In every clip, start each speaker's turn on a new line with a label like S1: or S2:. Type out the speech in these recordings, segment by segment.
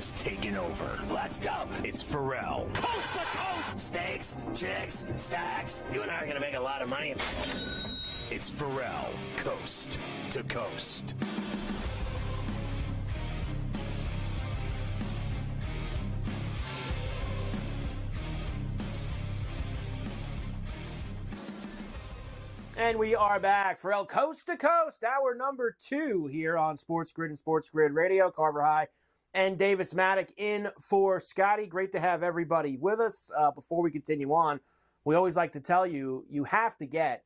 S1: has taken over. Let's go. It's Ferrall. Coast to coast. Steaks, chicks, stacks. You and I are going to make a lot of money. It's Ferrall, coast to coast.
S2: And we are back for El Coast to Coast, hour number 2 here on SportsGrid and SportsGrid Radio. Carver High and Davis Maddock in for Scotty. Great to have everybody with us. Before we continue on, we always like to tell you, you have to get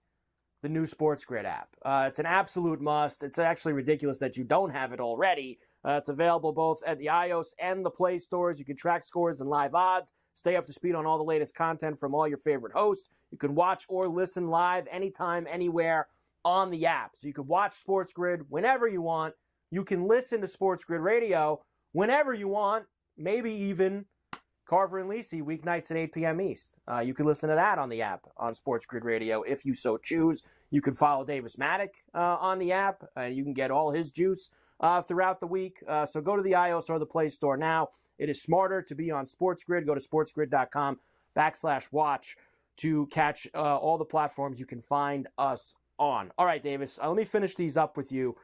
S2: the new SportsGrid app. It's an absolute must. It's actually ridiculous that you don't have it already. It's available both at the iOS and the Play stores. You can track scores and live odds, stay up to speed on all the latest content from all your favorite hosts. You can watch or listen live anytime, anywhere on the app. So you can watch SportsGrid whenever you want. You can listen to SportsGrid Radio whenever you want, maybe even Carver and Lisi, weeknights at 8 p.m. East. You can listen to that on the app on SportsGrid Radio if you so choose. You can follow Davis Maddock on the app, and you can get all his juice throughout the week. So go to the iOS or the Play Store now. It is smarter to be on SportsGrid. Go to sportsgrid.com/watch to catch all the platforms you can find us on. All right, Davis, let me finish these up with you,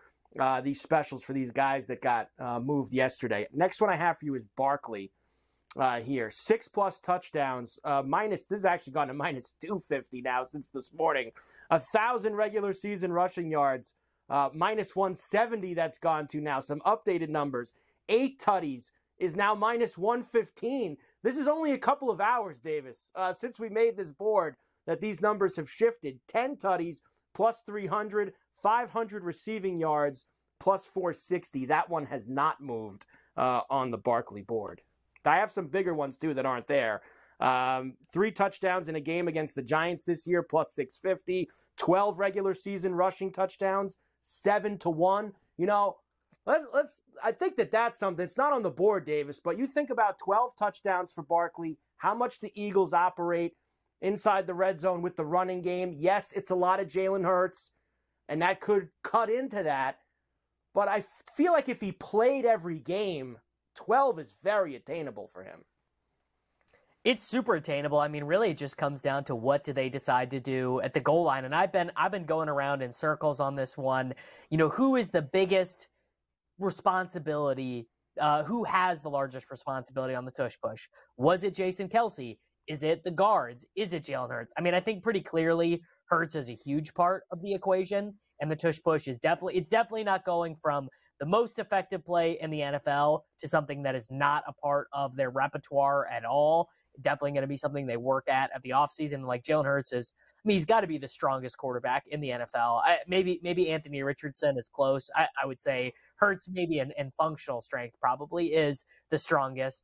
S2: these specials for these guys that got moved yesterday. Next one I have for you is Barkley here. 6+ touchdowns. This has actually gone to minus 250 now since this morning. 1,000 regular season rushing yards. Minus 170 that's gone to now. Some updated numbers. 8 tutties is now minus 115. This is only a couple of hours, Davis, since we made this board that these numbers have shifted. 10 tutties, plus 300, 500 receiving yards, plus 460. That one has not moved on the Barkley board. I have some bigger ones, too, that aren't there. 3 touchdowns in a game against the Giants this year, plus 650. 12 regular season rushing touchdowns, 7-1. You know, I think that's something. It's not on the board, Davis, but you think about 12 touchdowns for Barkley, how much the Eagles operate inside the red zone with the running game. Yes, it's a lot of Jalen Hurts, and that could cut into that. But I feel like if he played every game, 12 is very attainable for him.
S3: It's super attainable. I mean, really, it just comes down to what do they decide to do at the goal line. And I've been going around in circles on this one. You know, who is the biggest responsibility? Who has the largest responsibility on the tush push? Was it Jason Kelce? Is it the guards? Is it Jalen Hurts? I mean, I think pretty clearly Hurts is a huge part of the equation, and the tush push is definitely not going from the most effective play in the NFL to something that is not a part of their repertoire at all. Definitely going to be something they work at the offseason. Like Jalen Hurts is, I mean, he's got to be the strongest quarterback in the NFL. Maybe Anthony Richardson is close. I would say Hurts maybe in functional strength probably is the strongest.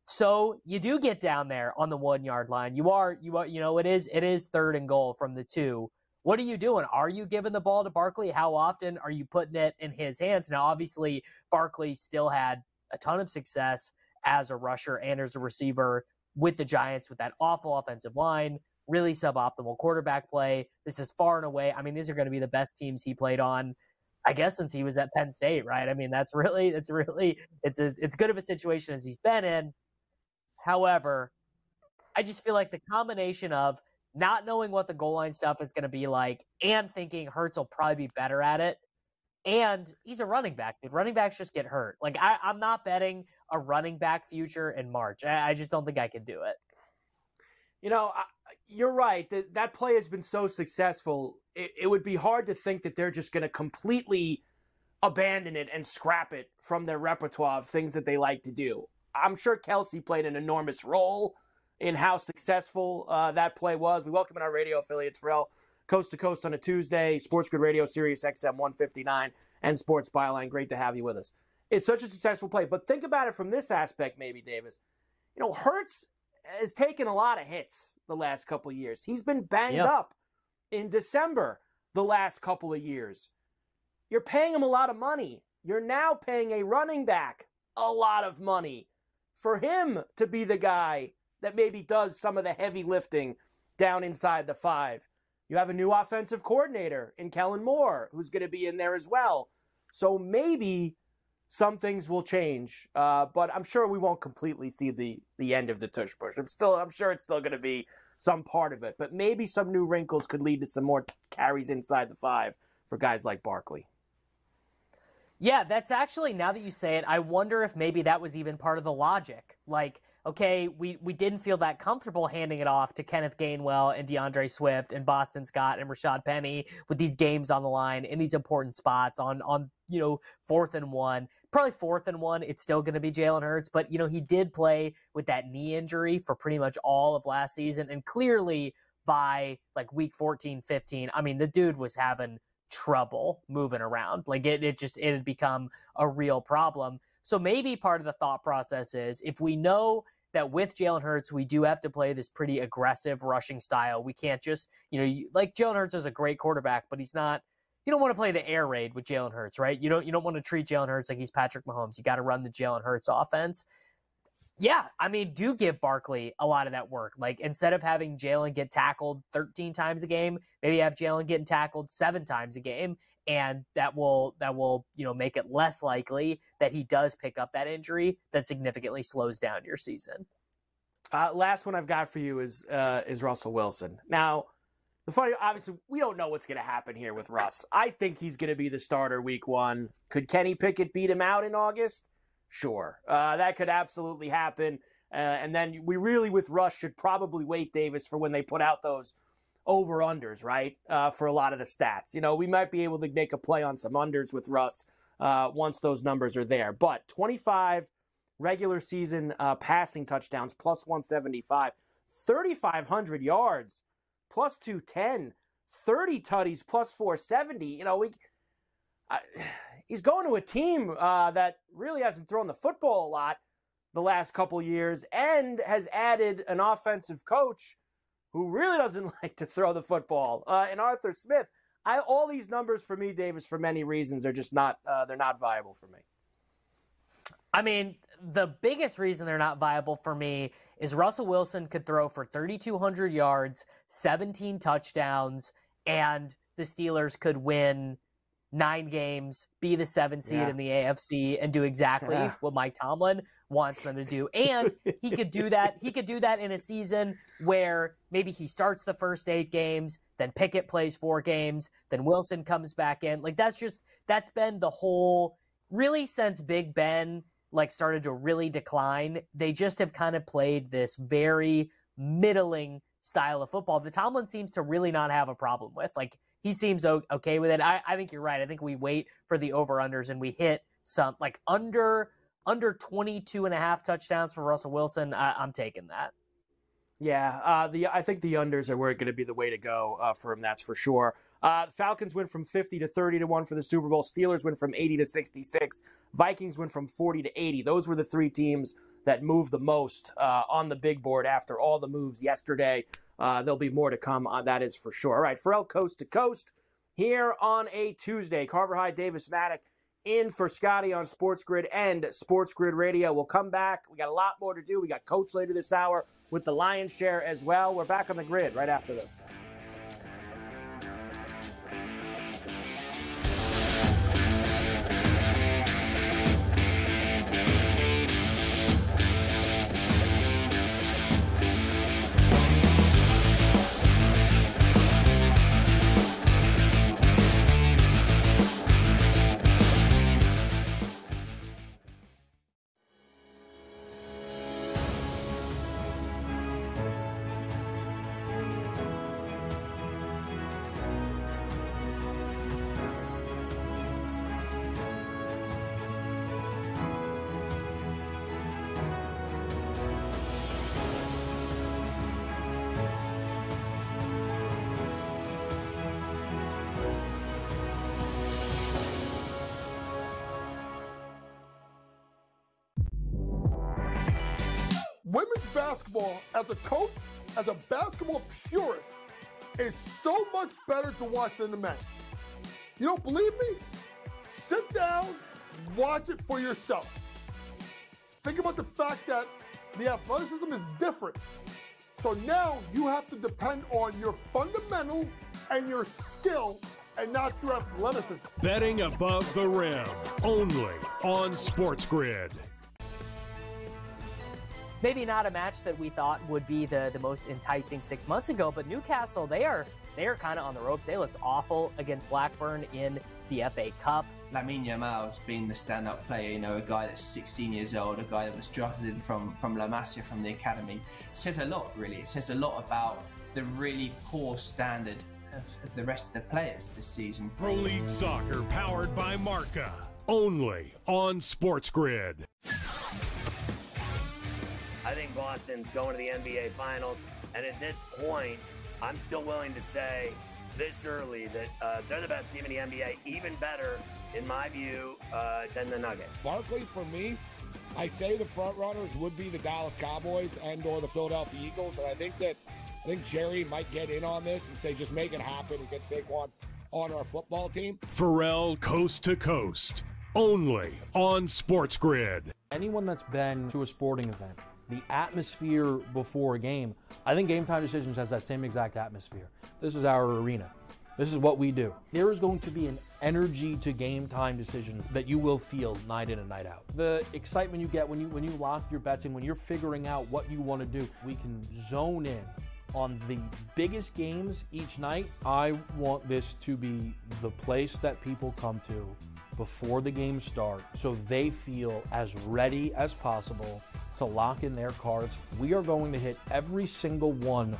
S3: So you do get down there on the 1 yard line. You are, it is 3rd and goal from the 2. What are you doing? Are you giving the ball to Barkley? How often are you putting it in his hands? Now, obviously, Barkley still had a ton of success as a rusher and as a receiver with the Giants with that awful offensive line, really suboptimal quarterback play. This is far and away. I mean, these are going to be the best teams he played on, I guess, since he was at Penn State, right? I mean, it's as good of a situation as he's been in. However, I just feel like the combination of not knowing what the goal line stuff is going to be like and thinking Hurts will probably be better at it. And he's a running back, dude. Running backs just get hurt. Like, I'm not betting a running back future in March. I just don't think I can do it.
S2: You know, you're right. That play has been so successful. It would be hard to think that they're just going to completely abandon it and scrap it from their repertoire of things that they like to do. I'm sure Kelce played an enormous role in how successful that play was. We welcome in our radio affiliates, Ferrall, Coast to Coast on a Tuesday, SportsGrid Radio, Sirius XM 159, and Sports Byline. Great to have you with us. It's such a successful play. But think about it from this aspect, maybe, Davis. You know, Hurts has taken a lot of hits the last couple of years. He's been banged up in December the last couple of years. You're paying him a lot of money. You're now paying a running back a lot of money for him to be the guy that maybe does some of the heavy lifting down inside the 5. You have a new offensive coordinator in Kellen Moore who's going to be in there as well. So maybe some things will change, but I'm sure we won't completely see the end of the tush push. I'm sure it's still going to be some part of it, but maybe some new wrinkles could lead to some more carries inside the 5 for guys like Barkley.
S3: Yeah, that's actually, now that you say it, I wonder if maybe that was even part of the logic. Like, okay, we didn't feel that comfortable handing it off to Kenneth Gainwell and DeAndre Swift and Boston Scott and Rashad Penny with these games on the line in these important spots on 4th and 1. Probably 4th and 1, it's still going to be Jalen Hurts, but, he did play with that knee injury for pretty much all of last season, and clearly by, like, week 14, 15, I mean, the dude was having trouble moving around. Like, it had become a real problem. So maybe part of the thought process is, if we know that with Jalen Hurts, we do have to play this pretty aggressive rushing style, we can't just, like, Jalen Hurts is a great quarterback, but he's not, you don't want to play the air raid with Jalen Hurts, right? You don't want to treat Jalen Hurts like he's Patrick Mahomes. You got to run the Jalen Hurts offense. Yeah, I mean, do give Barkley a lot of that work. Like, instead of having Jalen get tackled 13 times a game, maybe have Jalen getting tackled 7 times a game, and that will make it less likely that he does pick up that injury that significantly slows down your season.
S2: Last one I've got for you is Russell Wilson. Now, obviously, we don't know what's going to happen here with Russ. I think he's going to be the starter week 1. Could Kenny Pickett beat him out in August? Sure. That could absolutely happen. And then we really, with Russ, should probably wait, Davis, for when they put out those over-unders, right, for a lot of the stats. We might be able to make a play on some unders with Russ once those numbers are there. But 25 regular season passing touchdowns, plus 175, 3,500 yards, plus 210, 30 tutties, plus 470. He's going to a team that really hasn't thrown the football a lot the last couple years, and has added an offensive coach who really doesn't like to throw the football, and Arthur Smith. All these numbers for me, Davis, for many reasons, are just not they're not viable for me.
S3: I mean, the biggest reason they're not viable for me is Russell Wilson could throw for 3,200 yards, 17 touchdowns, and the Steelers could win 9 games, be the 7th seed in the AFC, and do exactly what Mike Tomlin wants them to do. And he could do that. He could do that in a season where maybe he starts the first 8 games, then Pickett plays 4 games, then Wilson comes back in. Like, that's been the whole, really, since Big Ben started to really decline. They just have kind of played this very middling style of football that Tomlin seems to really not have a problem with. Like, he seems okay with it. I think you're right. I think we wait for the over-unders and we hit some, like, under 22.5 touchdowns for Russell Wilson. I'm taking that.
S2: Yeah, I think the unders are going to be the way to go for him, that's for sure. The Falcons went from 50 to 30 to 1 for the Super Bowl. Steelers went from 80 to 66. Vikings went from 40 to 80. Those were the 3 teams that moved the most on the big board after all the moves yesterday. There'll be more to come, that is for sure. All right, Ferrall Coast to Coast here on a Tuesday. Carver High, Davis Maddock in for Scotty on SportsGrid and SportsGrid Radio. We'll come back. We got a lot more to do. We got Coach later this hour with the Lion's Share as well. We're back on the grid right after this.
S4: Women's basketball, as a coach, as a basketball purist, is so much better to watch than the men. You don't believe me? Sit down, watch it for yourself. Think about the fact that the athleticism is different. So now you have to depend on your fundamental and your skill and not through athleticism.
S5: Betting above the rim, only on SportsGrid.
S3: Maybe not a match that we thought would be the most enticing 6 months ago, but Newcastle, they are kind of on the ropes. They looked awful against Blackburn in the FA Cup.
S6: Lamine Yamal's been the stand-up player, a guy that's 16 years old, a guy that was drafted in from La Masia, from the academy. It says a lot, really. It says a lot about the really poor standard of the rest of the players this season.
S5: Pro League Soccer powered by Marca, only on SportsGrid.
S1: I think Boston's going to the NBA Finals, and at this point, I'm still willing to say this early that they're the best team in the NBA, even better, in my view, than the Nuggets.
S7: Barkley, for me, I say the front runners would be the Dallas Cowboys and or the Philadelphia Eagles, and I think Jerry might get in on this and say just make it happen and get Saquon on our football team.
S5: Ferrall coast to coast, only on SportsGrid.
S8: Anyone that's been to a sporting event, the atmosphere before a game, I think Game Time Decisions has that same exact atmosphere. This is our arena. This is what we do. There is going to be an energy to Game Time Decisions that you will feel night in and night out. The excitement you get when you lock your bets in, when you're figuring out what you want to do, we can zone in on the biggest games each night. I want this to be the place that people come to before the games start so they feel as ready as possible to lock in their cards. We are going to hit every single one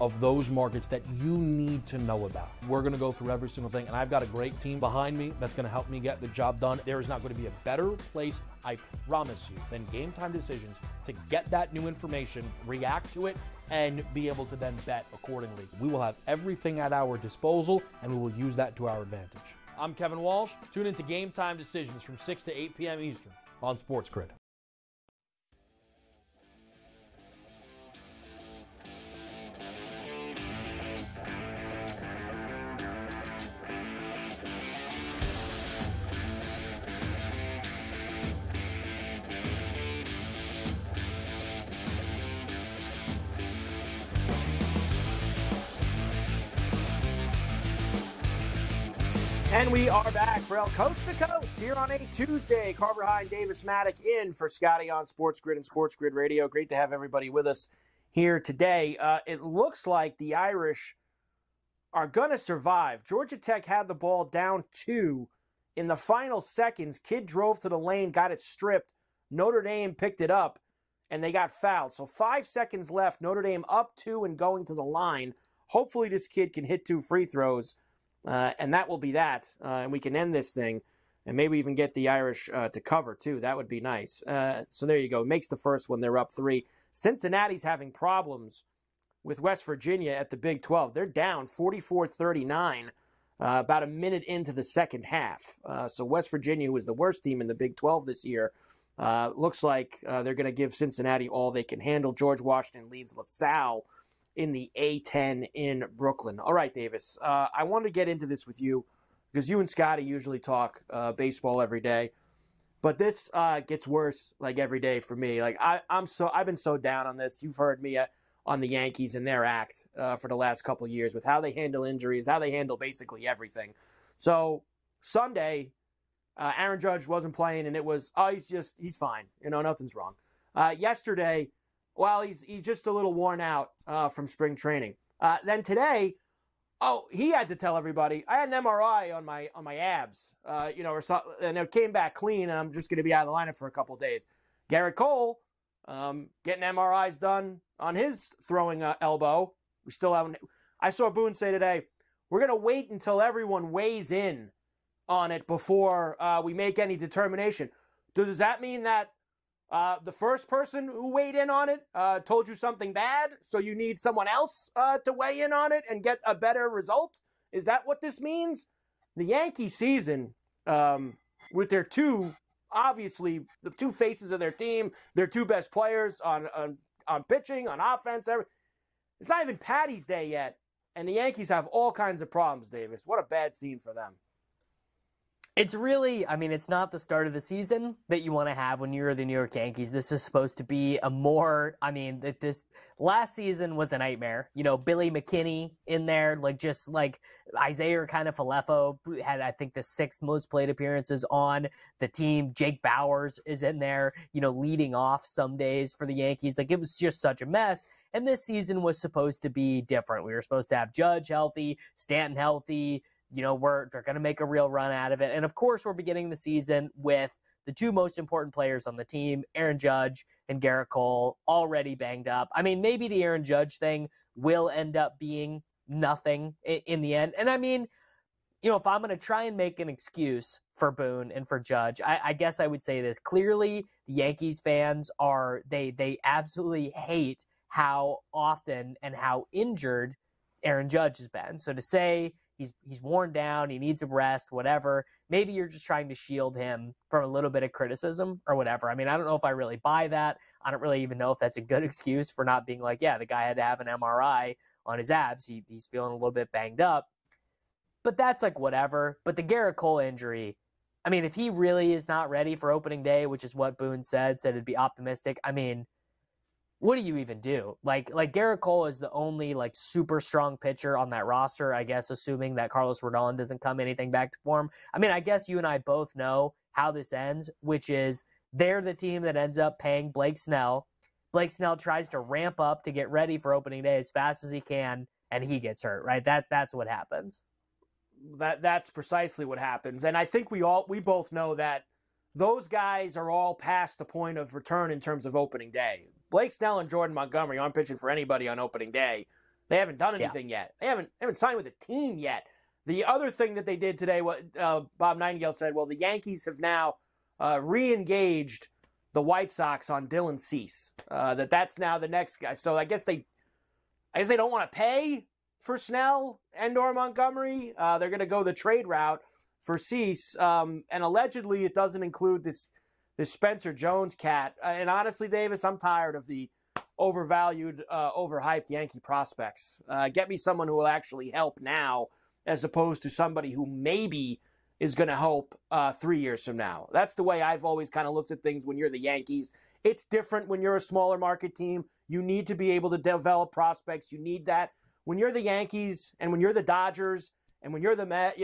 S8: of those markets that you need to know about. We're going to go through every single thing, and I've got a great team behind me that's going to help me get the job done. There is not going to be a better place, I promise you, than Game Time Decisions to get that new information, react to it, and be able to then bet accordingly. We will have everything at our disposal, and we will use that to our advantage. I'm Kevin Walsh. Tune into Game Time Decisions from 6 to 8 p.m. Eastern on SportsGrid.
S2: And we are back for Coast to Coast here on a Tuesday. Carver High and Davis Maddock in for Scotty on SportsGrid and SportsGrid Radio. Great to have everybody with us here today. It looks like the Irish are going to survive. Georgia Tech had the ball down 2 in the final seconds. Kid drove to the lane, got it stripped. Notre Dame picked it up, and they got fouled. So 5 seconds left. Notre Dame up 2 and going to the line. Hopefully this kid can hit 2 free throws. And that will be that. And we can end this thing and maybe even get the Irish to cover, too. That would be nice. So there you go. Makes the first one. They're up 3. Cincinnati's having problems with West Virginia at the Big 12. They're down 44-39 about a minute into the second half. So West Virginia, who was the worst team in the Big 12 this year, looks like they're going to give Cincinnati all they can handle. George Washington leads LaSalle in the A-10 in Brooklyn. All right, Davis, I wanted to get into this with you because you and Scotty usually talk baseball every day, but this gets worse like every day for me. Like I've been so down on this. You've heard me on the Yankees and their act for the last couple of years with how they handle injuries, how they handle basically everything. So Sunday, Aaron Judge wasn't playing, and it was he's fine. Nothing's wrong. Yesterday, well, he's just a little worn out from spring training. Then today, he had to tell everybody, I had an MRI on my abs, or something, and it came back clean, and I'm just going to be out of the lineup for a couple of days. Garrett Cole, getting MRIs done on his throwing elbow. We still haven't. I saw Boone say today, we're going to wait until everyone weighs in on it before we make any determination. Does that mean that the first person who weighed in on it told you something bad, so you need someone else to weigh in on it and get a better result? Is that what this means? The Yankee season, with their obviously, the 2 faces of their team, their 2 best players on pitching, on offense, it's not even Patty's Day yet, and the Yankees have all kinds of problems, Davis. What a bad scene for them.
S3: It's really, I mean, it's not the start of the season that you want to have when you're the New York Yankees. This is supposed to be a more, I mean, this last season was a nightmare. You know, Billy McKinney in there, just like Isaiah kind of Falefo had, I think, the 6th most plate appearances on the team. Jake Bowers is in there, leading off some days for the Yankees. It was just such a mess. And this season was supposed to be different. We were supposed to have Judge healthy, Stanton healthy. They're going to make a real run out of it. And of course, we're beginning the season with the 2 most important players on the team, Aaron Judge and Garrett Cole, already banged up. I mean, maybe the Aaron Judge thing will end up being nothing in the end. And I mean, if I'm going to try and make an excuse for Boone and for Judge, I guess I would say this. Clearly, the Yankees fans they absolutely hate how often and how injured Aaron Judge has been. So to say he's worn down, he needs a rest, whatever, maybe you're just trying to shield him from a little bit of criticism or whatever. I mean, I don't know if I really buy that. I don't really even know if that's a good excuse for not being like, yeah, the guy had to have an MRI on his abs. He's feeling a little bit banged up. But that's whatever. But the Garrett Cole injury, I mean, if he really is not ready for opening day, which is what Boone said it'd be optimistic, I mean, what do you even do? Like Garrett Cole is the only super strong pitcher on that roster, I guess, assuming that Carlos Rodon doesn't come anything back to form. I mean, I guess you and I both know how this ends, which is they're the team that ends up paying Blake Snell. Blake Snell tries to ramp up to get ready for opening day as fast as he can, and he gets hurt, right? That's what happens.
S2: That's precisely what happens. And I think we both know that those guys are all past the point of return in terms of opening day. Blake Snell and Jordan Montgomery aren't pitching for anybody on opening day. They haven't done anything yet. They haven't signed with a team yet. The other thing that they did today, what Bob Nightingale said, well, the Yankees have now re-engaged the White Sox on Dylan Cease. That's now the next guy. So I guess they don't want to pay for Snell and or Montgomery. They're going to go the trade route for Cease, and allegedly it doesn't include this Spencer Jones cat. And honestly, Davis, I'm tired of the overvalued, overhyped Yankee prospects. Get me someone who will actually help now as opposed to somebody who maybe is going to help 3 years from now. That's the way I've always kind of looked at things when you're the Yankees. It's different when you're a smaller market team. You need to be able to develop prospects. You need that. When you're the Yankees and when you're the Dodgers and when you're the Mets,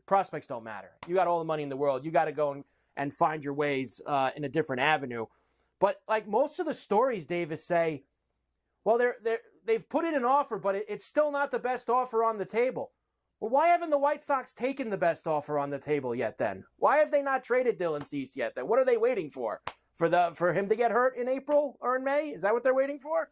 S2: prospects don't matter. You got all the money in the world. You got to go and find your ways in a different avenue. But most of the stories, Davis, say, well, they've put in an offer, but it's still not the best offer on the table. Well, why haven't the White Sox taken the best offer on the table yet then? Why have they not traded Dylan Cease yet then? What are they waiting for? For him to get hurt in April or in May? Is that what they're waiting for?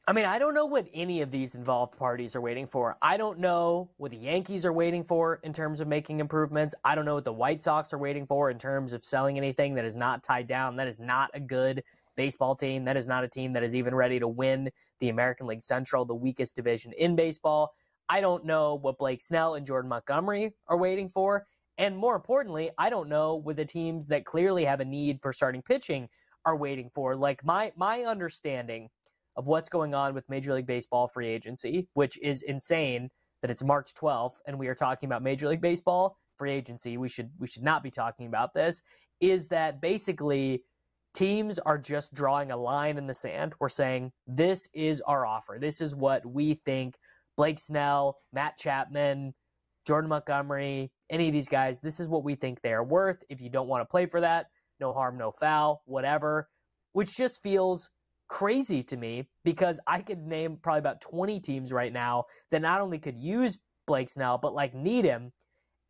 S3: I mean, I don't know what any of these involved parties are waiting for. I don't know what the Yankees are waiting for in terms of making improvements. I don't know what the White Sox are waiting for in terms of selling anything that is not tied down. That is not a good baseball team. That is not a team that is even ready to win the American League Central, the weakest division in baseball. I don't know what Blake Snell and Jordan Montgomery are waiting for. And more importantly, I don't know what the teams that clearly have a need for starting pitching are waiting for. My understanding of what's going on with Major League Baseball free agency, which is insane that it's March 12th and we are talking about Major League Baseball free agency. We should not be talking about this, is that basically teams are just drawing a line in the sand. We're saying, this is our offer. This is what we think Blake Snell, Matt Chapman, Jordan Montgomery, any of these guys, this is what we think they are worth. If you don't want to play for that, no harm, no foul, whatever, which just feels crazy to me because I could name probably about 20 teams right now that not only could use Blake Snell, but need him.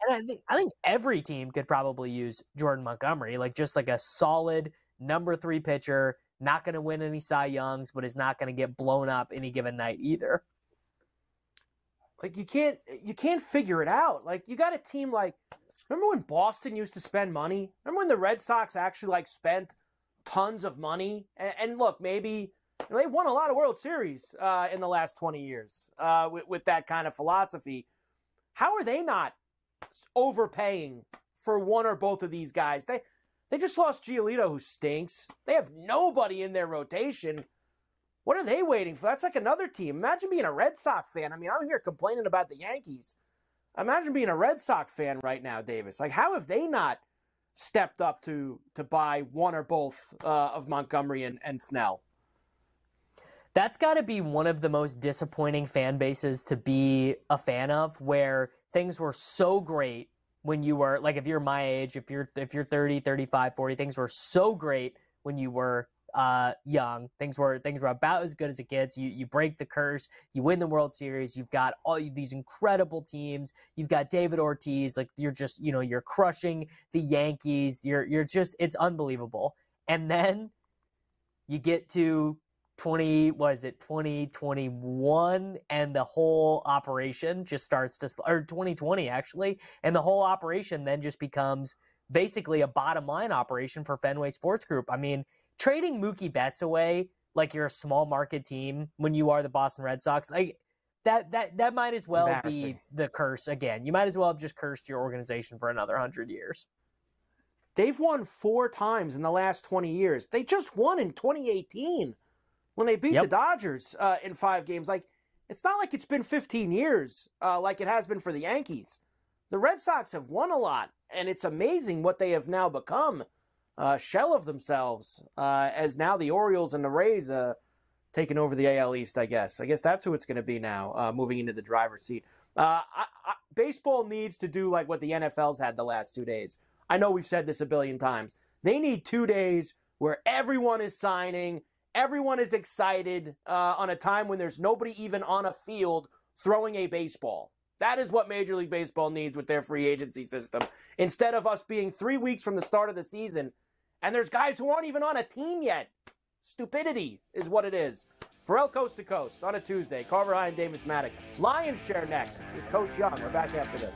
S3: And I think every team could probably use Jordan Montgomery, just a solid number 3 pitcher, not going to win any Cy Youngs, but is not going to get blown up any given night either.
S2: You can't figure it out. You got a team remember when Boston used to spend money? Remember when the Red Sox actually spent tons of money? And look, maybe they won a lot of World Series in the last 20 years with that kind of philosophy. How are they not overpaying for one or both of these guys? They just lost Giolito, who stinks. They have nobody in their rotation. What are they waiting for? That's another team. Imagine being a Red Sox fan. I mean, I'm here complaining about the Yankees. Imagine being a Red Sox fan right now, Davis. Like, how have they not stepped up to buy one or both of Montgomery and Snell?
S3: That's got to be one of the most disappointing fan bases to be a fan of, where things were so great when you were, like, if you're my age, if you're 30, 35, 40, things were so great when you were young. Things were about as good as it gets. You break the curse, you win the World Series, you've got all these incredible teams, you've got David Ortiz, like, you're just, you're crushing the Yankees, you're just, it's unbelievable. And then you get to 2021, and the whole operation just starts to, or 2020 actually, and the whole operation then just becomes basically a bottom line operation for Fenway Sports Group. I mean, trading Mookie Betts away like you're a small market team when you are the Boston Red Sox, like that might as well be the curse again. You might as well have just cursed your organization for another 100 years.
S2: They've won 4 times in the last 20 years. They just won in 2018 when they beat the Dodgers in 5 games. Like, it's not like it's been 15 years like it has been for the Yankees. The Red Sox have won a lot, and it's amazing what they have now become. Shell of themselves, as now the Orioles and the Rays taking over the AL East, I guess. I guess that's who it's going to be now, moving into the driver's seat. Baseball needs to do like what the NFL's had the last 2 days. I know we've said this a billion times. They need 2 days where everyone is signing, everyone is excited on a time when there's nobody even on a field throwing a baseball. That is what Major League Baseball needs with their free agency system. Instead of us being 3 weeks from the start of the season, and there's guys who aren't even on a team yet. Stupidity is what it is. Ferrall Coast to Coast on a Tuesday. Carver High and Davis Maddock. Lions Share next with Coach Young. We're back after this.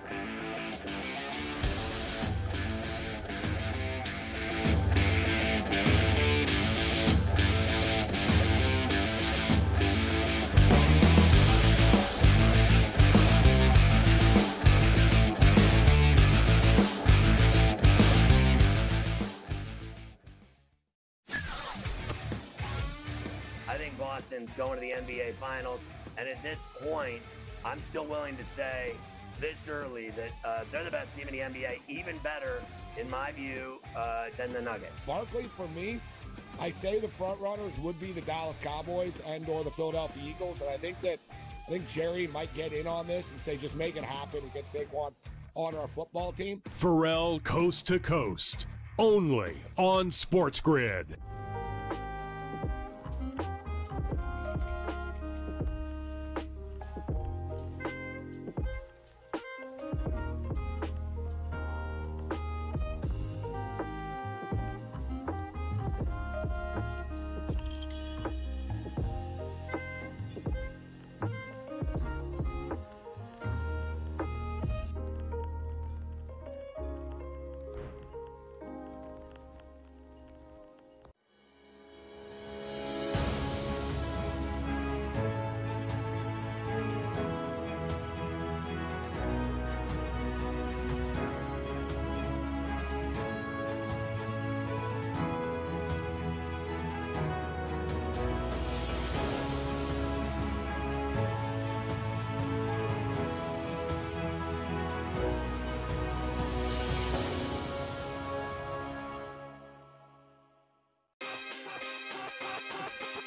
S1: Boston's going to the NBA Finals, and at this point, I'm still willing to say this early that they're the best team in the NBA, even better, in my view, than the Nuggets.
S7: Barkley, for me, I say the front runners would be the Dallas Cowboys and or the Philadelphia Eagles, and I think Jerry might get in on this and say just make it happen and get Saquon on our football team.
S5: Ferrall Coast to Coast, only on SportsGrid.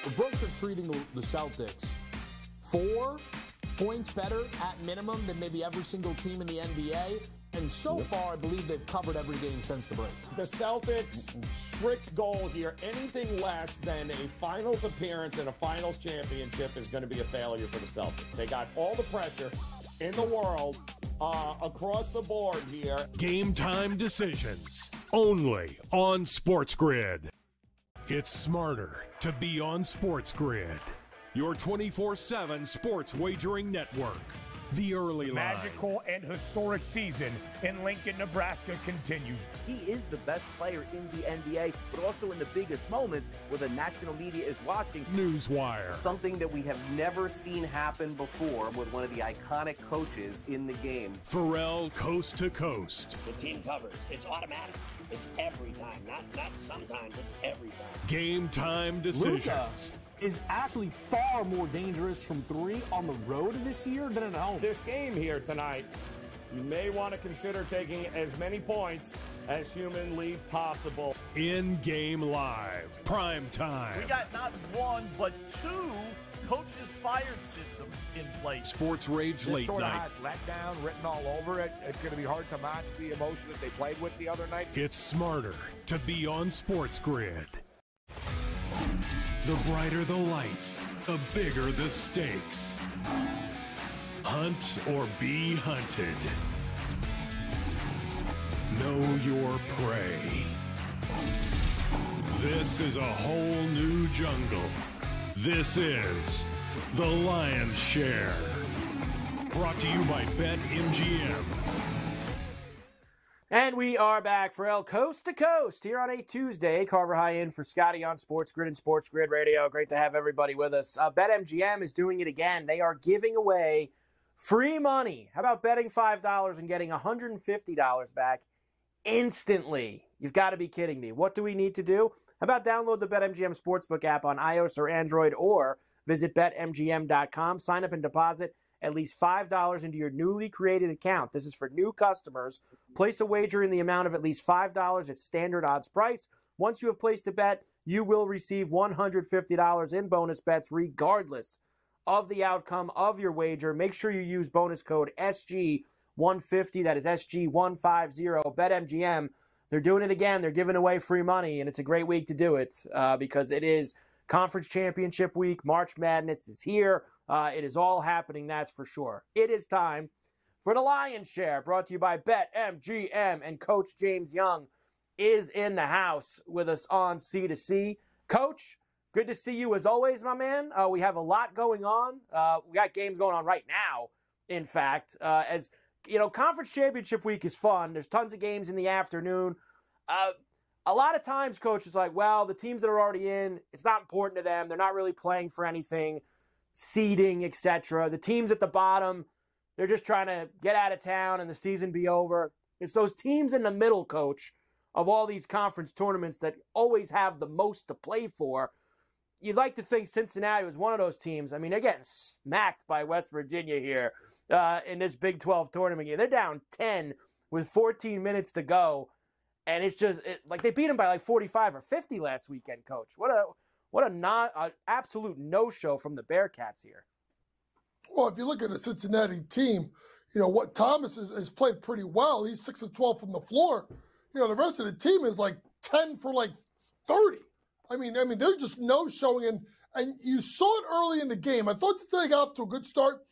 S9: The Brooks are treating the Celtics 4 points better at minimum than maybe every single team in the NBA. And so far, I believe they've covered every game since the break.
S10: The Celtics' strict goal here, anything less than a finals appearance and a finals championship is going to be a failure for the Celtics. They got all the pressure in the world across the board here.
S5: Game time decisions, only on SportsGrid. It's smarter to be on SportsGrid, your 24/7 sports wagering network. The early line.
S11: Magical and historic season in Lincoln, Nebraska continues.
S12: He is the best player in the NBA, but also in the biggest moments where the national media is watching.
S5: Newswire.
S13: Something that we have never seen happen before with one of the iconic coaches in the game.
S5: Ferrall Coast to Coast.
S1: The team covers. It's automatic. It's every time. Not sometimes. It's every time.
S5: Game time decisions.
S9: Luka is actually far more dangerous from 3 on the road this year than at home.
S10: This game here tonight you may want to consider taking as many points as humanly possible.
S5: In-game live, prime time.
S14: We got not one, but two coaches fired systems in place.
S5: Sports Rage
S7: This
S5: Late
S7: sort of
S5: Night.
S7: has letdown written all over it. It's going to be hard to match the emotion that they played with the other night.
S5: It's smarter to be on SportsGrid. The brighter the lights, the bigger the stakes. Hunt or be hunted. Know your prey. This is a whole new jungle. This is The Lion's Share. Brought to you by BetMGM.
S2: And we are back for El Coast to Coast here on a Tuesday. Carver High in for Scotty on SportsGrid and SportsGrid Radio. Great to have everybody with us. BetMGM is doing it again. They are giving away free money. How about betting $5 and getting $150 back instantly? You've got to be kidding me. What do we need to do? How about download the BetMGM Sportsbook app on iOS or Android, or visit BetMGM.com. Sign up and deposit at least $5 into your newly created account. This is for new customers. Place a wager in the amount of at least $5 at standard odds price. Once you have placed a bet, you will receive $150 in bonus bets regardless of the outcome of your wager. Make sure you use bonus code SG150. That is SG150. BetMGM. They're doing it again. They're giving away free money, and it's a great week to do it because it is Conference Championship Week. March Madness is here. It is all happening, that's for sure. It is time for the Lion's Share, brought to you by BetMGM, and Coach James Young is in the house with us on C2C. Coach, good to see you as always, my man. We have a lot going on. We got games going on right now, in fact. As you know, Conference Championship Week is fun. There's tons of games in the afternoon. A lot of times, Coach is like, well, the teams that are already in, it's not important to them. They're not really playing for anything, seeding, etc. The teams at the bottom, they're just trying to get out of town and the season be over. It's those teams in the middle, Coach, of all these conference tournaments that always have the most to play for. You'd like to think Cincinnati was one of those teams. I mean, they're getting smacked by West Virginia here in this Big 12 tournament game. They're down 10 with 14 minutes to go. And it's just like they beat them by like 45 or 50 last weekend, Coach. What a absolute no-show from the Bearcats here.
S4: Well, if you look at the Cincinnati team, you know, what Thomas has played pretty well. He's 6 of 12 from the floor. You know, the rest of the team is like 10 for like 30. I mean, they're just no-showing. And you saw it early in the game. I thought Cincinnati got off to a good start.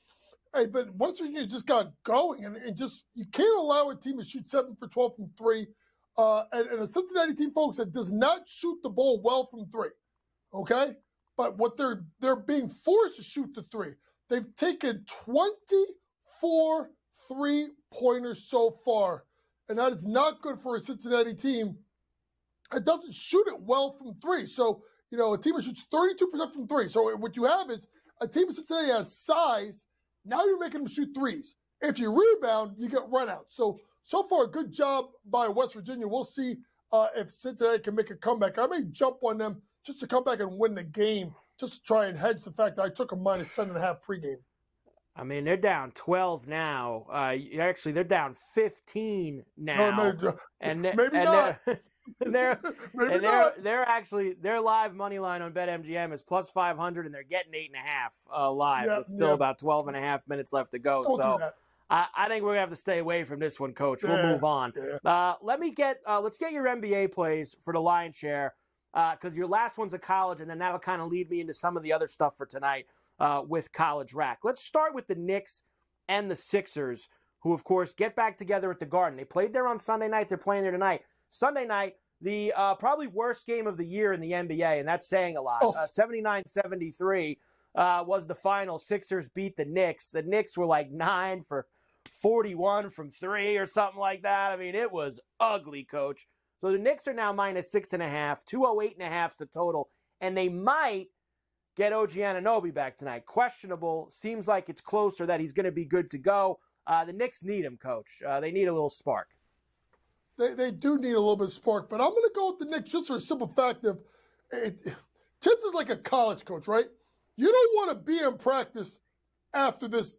S4: But West Virginia just got going. And just you can't allow a team to shoot 7 for 12 from 3. And a Cincinnati team, folks, that does not shoot the ball well from 3, okay? But what they're being forced to shoot the 3. They've taken 24 3-pointers so far, and that is not good for a Cincinnati team. It doesn't shoot it well from 3. So, you know, a team that shoots 32% from 3. So what you have is a team in Cincinnati has size. Now you're making them shoot 3s. If you rebound, you get run out. So far, a good job by West Virginia. We'll see if Cincinnati can make a comeback. I may jump on them just to come back and win the game, just to try and hedge the fact that I took a minus 10.5 pregame.
S2: I mean, they're down 12 now. Actually, they're down 15 now.
S4: No,
S2: and
S4: maybe not.
S2: They're actually their live money line on BetMGM is plus 500, and they're getting 8.5 live.
S4: Yeah,
S2: It's still about 12.5 minutes left to go.
S4: Don't
S2: so.
S4: do that.
S2: I think we're gonna have to stay away from this one, Coach. We'll move on.
S4: Yeah.
S2: Let's get your NBA plays for the Lion's Share, because your last one's a college, and then that'll kind of lead me into some of the other stuff for tonight with College Rack. Let's start with the Knicks and the Sixers, who of course get back together at the Garden. They played there on Sunday night. They're playing there tonight. Sunday night, the probably worst game of the year in the NBA, and that's saying a lot. 79-73 was the final. Sixers beat the Knicks. The Knicks were like 9 for 41 from 3 or something like that. I mean, it was ugly, Coach. So the Knicks are now minus 6.5, 208.5 the total, and they might get OG Anunoby back tonight. Questionable. Seems like it's closer that he's going to be good to go. The Knicks need him, Coach. They need a little spark.
S4: They do need a little bit of spark, but I'm going to go with the Knicks just for a simple fact of Tibbs is like a college coach, right? You don't want to be in practice after this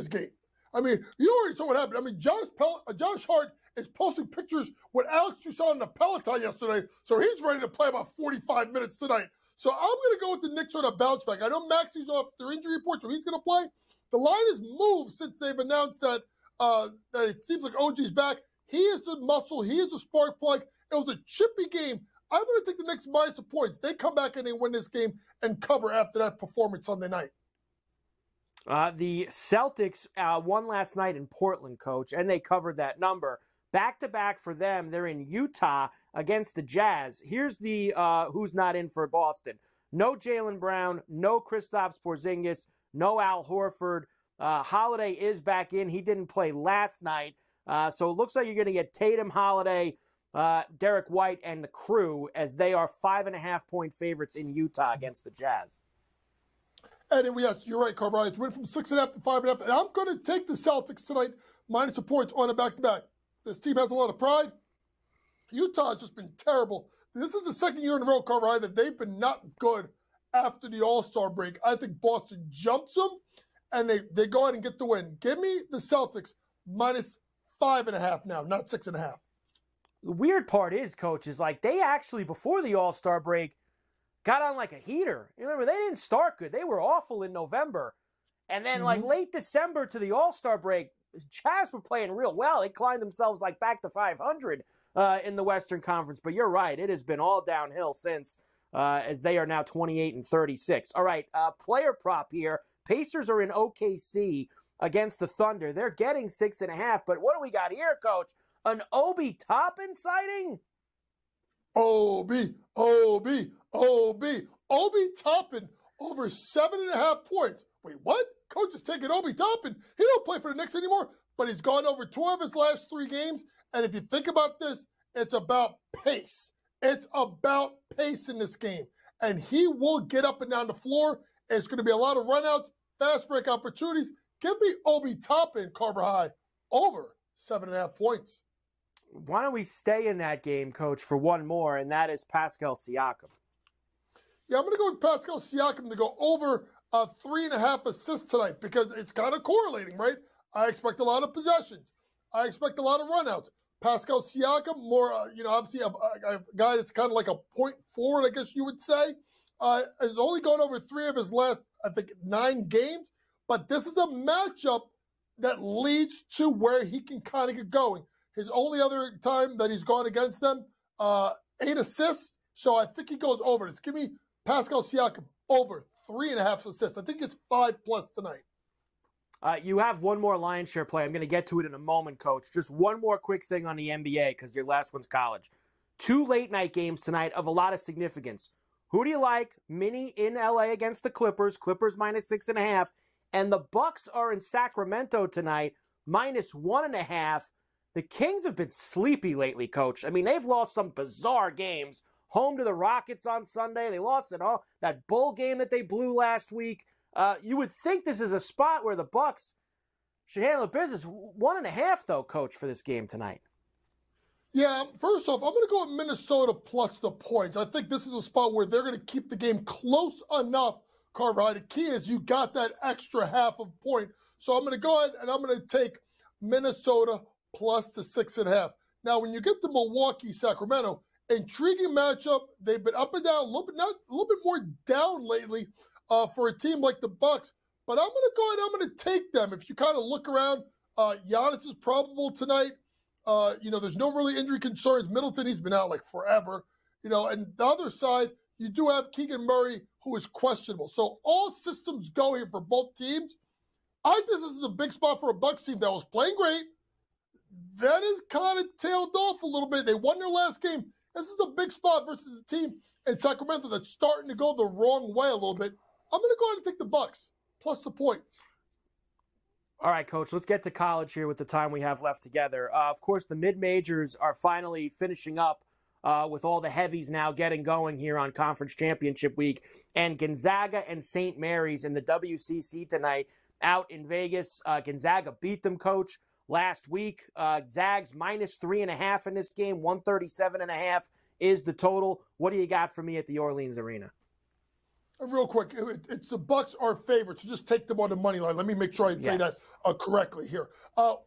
S4: game. I mean, you already saw what happened. I mean, Josh Hart is posting pictures with Alex Toussaint on the Peloton yesterday, so he's ready to play about 45 minutes tonight. So I'm going to go with the Knicks on a bounce back. I know Maxi's off their injury report, so he's going to play. The line has moved since they've announced that it seems like OG's back. He is the muscle. He is the spark plug. It was a chippy game. I'm going to take the Knicks minus the points. They come back and they win this game and cover after that performance Sunday night.
S2: The Celtics won last night in Portland, Coach, and they covered that number. Back-to-back for them. They're in Utah against the Jazz. Here's the who's not in for Boston. No Jaylen Brown, no Kristaps Porzingis, no Al Horford. Holiday is back in. He didn't play last night. So it looks like you're going to get Tatum, Holiday, Derek White, and the crew as they are 5.5-point favorites in Utah against the Jazz.
S4: And yes, you're right, Carver. It's went from 6.5 to 5.5. And I'm going to take the Celtics tonight minus the points on a back-to-back. This team has a lot of pride. Utah has just been terrible. This is the second year in a row, Carver, that they've been not good after the All-Star break. I think Boston jumps them, and they go ahead and get the win. Give me the Celtics minus 5.5 now, not 6.5.
S2: The weird part is, Coach, is like they actually, before the All-Star break, got on like a heater. You remember, they didn't start good. They were awful in November. And then like late December to the All-Star break, Jazz were playing real well. They climbed themselves like back to 500 in the Western Conference. But you're right. It has been all downhill since as they are now 28-36. All right, player prop here. Pacers are in OKC against the Thunder. They're getting 6.5. But what do we got here, Coach? An Obi Toppin sighting?
S4: Obi Toppin over 7.5 points. Wait, what? Coach is taking Obi Toppin. He don't play for the Knicks anymore, but he's gone over 2 of his last 3 games. And if you think about this, it's about pace. It's about pace in this game. And he will get up and down the floor. It's going to be a lot of runouts, fast break opportunities. Give me Obi Toppin, Carver High, over 7.5 points.
S2: Why don't we stay in that game, Coach, for one more, and that is Pascal Siakam.
S4: Yeah, I'm going to go with Pascal Siakam to go over 3.5 assists tonight because it's kind of correlating, right? I expect a lot of possessions. I expect a lot of runouts. Pascal Siakam, more, obviously a guy that's kind of like a point forward, I guess you would say, has only gone over 3 of his last, I think, 9 games. But this is a matchup that leads to where he can kind of get going. His only other time that he's gone against them, 8 assists. So I think he goes over. Let's give me Pascal Siakam over 3.5 assists. I think it's 5+ tonight.
S2: You have one more lion's share play. I'm going to get to it in a moment, Coach. Just one more quick thing on the NBA because your last one's college. 2 late-night games tonight of a lot of significance. Who do you like? Mini in LA against the Clippers. Clippers minus 6.5. And the Bucks are in Sacramento tonight, minus 1.5. The Kings have been sleepy lately, Coach. I mean, they've lost some bizarre games. Home to the Rockets on Sunday. They lost it all. That Bull game that they blew last week. You would think this is a spot where the Bucks should handle the business. 1.5, though, Coach, for this game tonight.
S4: Yeah, first off, I'm going to go with Minnesota plus the points. I think this is a spot where they're going to keep the game close enough, Carver. The key is you got that extra half of point. So I'm going to go ahead and I'm going to take Minnesota plus the 6.5. Now, when you get to Milwaukee, Sacramento, intriguing matchup. They've been up and down a little bit more down lately for a team like the Bucks. But I'm going to go ahead and I'm going to take them. If you kind of look around, Giannis is probable tonight. There's no really injury concerns. Middleton, he's been out like forever. And the other side, you do have Keegan Murray, who is questionable. So all systems go here for both teams. I think this is a big spot for a Bucks team that was playing great. That is kind of tailed off a little bit. They won their last game. This is a big spot versus a team in Sacramento that's starting to go the wrong way a little bit. I'm going to go ahead and take the Bucks plus the points.
S2: All right, Coach, let's get to college here with the time we have left together. Of course, the mid-majors are finally finishing up with all the heavies now getting going here on Conference Championship Week. And Gonzaga and St. Mary's in the WCC tonight out in Vegas. Gonzaga beat them, Coach, last week. Zags minus 3.5 in this game. 137.5 is the total. What do you got for me at the Orleans Arena?
S4: And real quick, it's the Bucks are favorites, so just take them on the money line. Let me make sure I say that correctly here.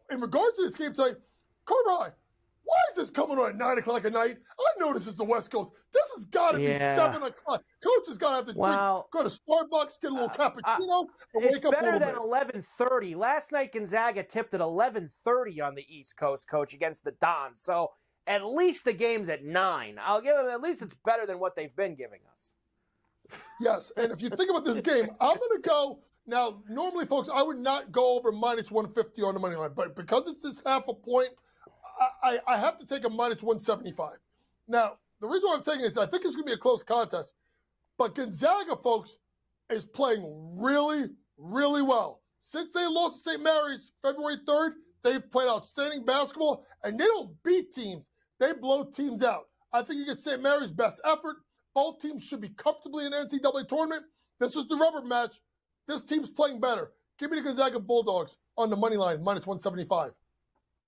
S4: In regards to this game tonight, Carver, why is this coming on at 9 o'clock at night? I know this is the West Coast. This has got to be 7 o'clock. Coach has got to have to drink, go to Starbucks, get a little cappuccino, and wake up a little bit.
S2: It's better than 11:30. Last night, Gonzaga tipped at 11:30 on the East Coast, Coach, against the Dons. So at least the game's at 9. I'll give them, at least it's better than what they've been giving us.
S4: Yes, and if you think about this game, I'm going to go. Now, normally, folks, I would not go over minus 150 on the money line, but because it's this half a point, I have to take a minus 175. Now, the reason why I'm taking this, I think it's going to be a close contest. But Gonzaga, folks, is playing really, really well. Since they lost to St. Mary's February 3rd, they've played outstanding basketball, and they don't beat teams. They blow teams out. I think you get St. Mary's best effort. Both teams should be comfortably in the NCAA tournament. This is the rubber match. This team's playing better. Give me the Gonzaga Bulldogs on the money line, minus 175.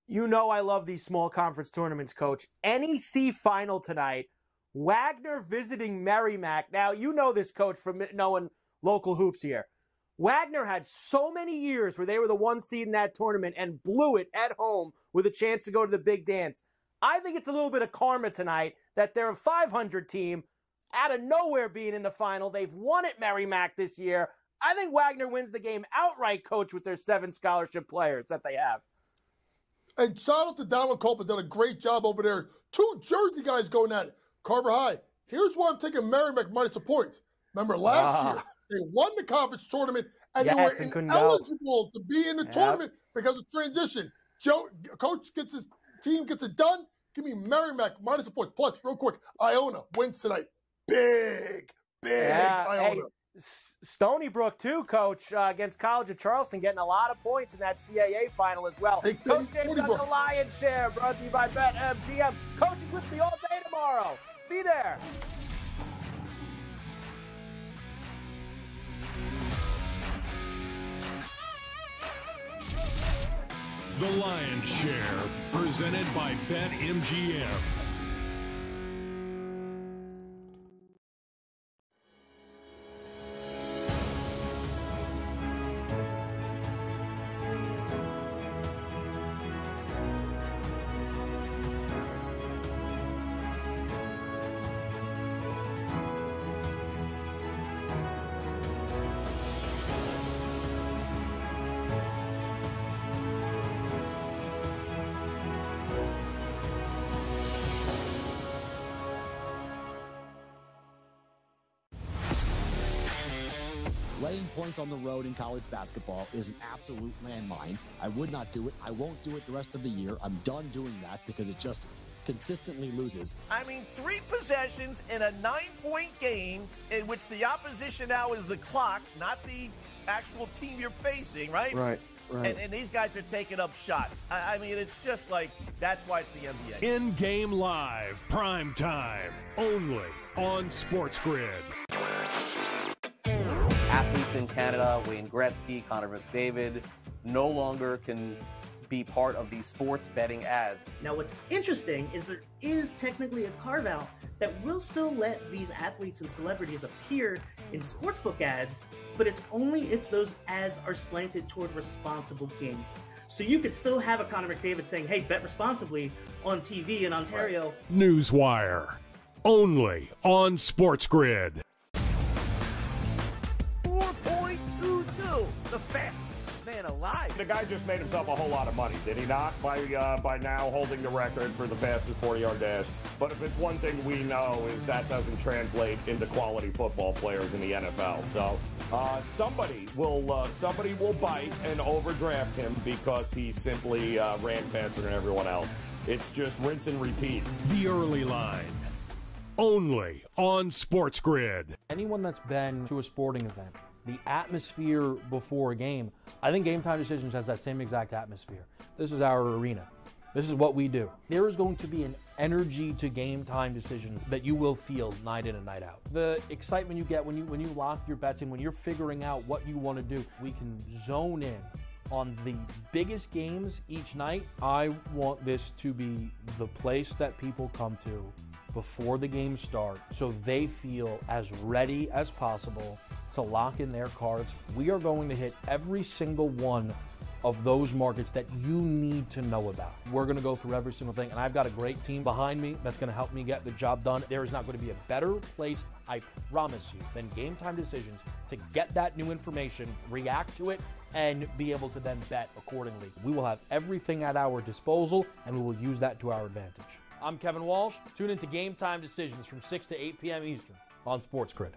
S2: You know I love these small conference tournaments, Coach. NEC final tonight. Wagner visiting Merrimack. Now, you know this, Coach, from knowing local hoops here. Wagner had so many years where they were the 1 seed in that tournament and blew it at home with a chance to go to the big dance. I think it's a little bit of karma tonight that they're a 500 team out of nowhere being in the final. They've won at Merrimack this year. I think Wagner wins the game outright, Coach, with their 7 scholarship players that they have.
S4: And shout out to Donald Copeland, done a great job over there. 2 Jersey guys going at it. Carver High. Here's why I'm taking Merrimack minus a point. Remember last year, they won the conference tournament, and they were ineligible to be in the tournament because of transition. Coach gets his team gets it done. Give me Merrimack minus a point. Plus, real quick, Iona wins tonight. Big Iona.
S2: Hey, Stony Brook, too, Coach, against College of Charleston, getting a lot of points in that CAA final as well.
S4: Hey,
S2: Coach James on the Lion's Share, brought to you by BetMGM. Coach is with me all day tomorrow. Be there.
S5: The Lion's Share, presented by BetMGM.
S15: Laying points on the road in college basketball is an absolute landmine. I would not do it. I won't do it the rest of the year. I'm done doing that because it just consistently loses.
S14: I mean, 3 possessions in a 9-point game in which the opposition now is the clock, not the actual team you're facing, right?
S2: Right.
S14: And these guys are taking up shots. I mean, it's just like, that's why it's the NBA.
S5: In-game live, prime time, only on SportsGrid.
S13: Athletes in Canada, Wayne Gretzky, Connor McDavid, no longer can be part of these sports betting ads.
S16: Now, what's interesting is there is technically a carve-out that will still let these athletes and celebrities appear in sportsbook ads, but it's only if those ads are slanted toward responsible gaming. So you could still have a Connor McDavid saying, hey, bet responsibly on TV in Ontario.
S5: Newswire, only on SportsGrid.
S12: 4.22, the fastest man alive.
S10: The guy just made himself a whole lot of money, did he not? By now holding the record for the fastest 40-yard dash. But if it's one thing we know is that doesn't translate into quality football players in the NFL. So somebody will bite and overdraft him because he simply ran faster than everyone else. It's just rinse and repeat.
S5: The early line, only on SportsGrid.
S8: Anyone that's been to a sporting event, the atmosphere before a game, I think Game Time Decisions has that same exact atmosphere. This is our arena. This is what we do. There is going to be an energy to Game Time Decisions that you will feel night in and night out. The excitement you get when you lock your bets in, when you're figuring out what you want to do, we can zone in on the biggest games each night. I want this to be the place that people come to before the game starts so they feel as ready as possible to lock in their cards. We are going to hit every single one of those markets that you need to know about. We're going to go through every single thing, and I've got a great team behind me that's going to help me get the job done. There is not going to be a better place, I promise you, than Game Time Decisions to get that new information, react to it, and be able to then bet accordingly. We will have everything at our disposal, and we will use that to our advantage. I'm Kevin Walsh. Tune into Game Time Decisions from 6 to 8 p.m. Eastern on SportsGrid.